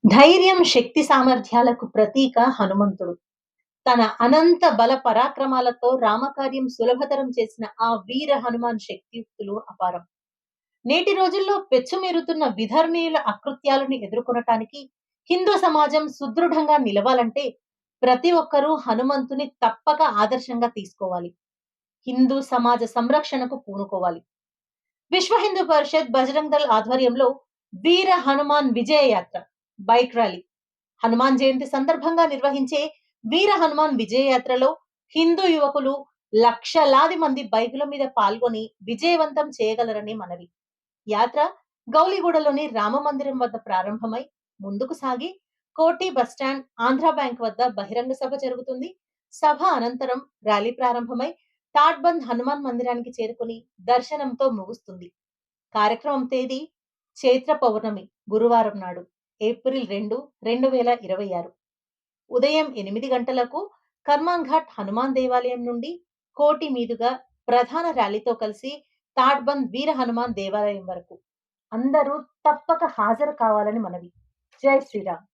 ధైర్యం, శక్తి సామర్థ్యాలకు ప్రతీక హనుమంతుడు. తన అనంత బల పరాక్రమాలతో రామకార్యం సులభతరం చేసిన ఆ వీర హనుమాన్ శక్తియుక్తులు అపారం. నేటి రోజుల్లో పెచ్చుమీరుతున్న విధర్మీయుల అకృత్యాలను ఎదుర్కొనటానికి హిందూ సమాజం సుదృఢంగా నిలవాలంటే ప్రతి ఒక్కరూ హనుమంతుని తప్పక ఆదర్శంగా తీసుకోవాలి. హిందూ సమాజ సంరక్షణకు పూనుకోవాలి. విశ్వ హిందూ పరిషత్ బజరంగ్ దళ్ ఆధ్వర్యంలో వీర హనుమాన్ విజయ యాత్ర బైక్ ర్యాలీ హనుమాన్ జయంతి సందర్భంగా నిర్వహించే వీర హనుమాన్ విజయ యాత్రలో హిందూ యువకులు లక్షలాది మంది బైకుల మీద పాల్గొని విజయవంతం చేయగలరని మనవి. యాత్ర గౌలిగూడలోని రామ మందిరం వద్ద ప్రారంభమై ముందుకు సాగి కోటి బస్టాండ్ ఆంధ్ర బ్యాంక్ వద్ద బహిరంగ సభ జరుగుతుంది. సభ అనంతరం ర్యాలీ ప్రారంభమై తాడ్బంద్ హనుమాన్ మందిరానికి చేరుకుని దర్శనంతో ముగుస్తుంది. కార్యక్రమం తేదీ చైత్ర పౌర్ణమి గురువారం నాడు ఏప్రిల్ 2, 2026 ఉదయం 8 గంటలకు కర్మాన్ ఘాట్ హనుమాన్ దేవాలయం నుండి కోటి మీదుగా ప్రధాన ర్యాలీతో కలిసి తాడ్బంద్ వీర హనుమాన్ దేవాలయం వరకు అందరూ తప్పక హాజరు కావాలని మనవి. జై శ్రీరామ్.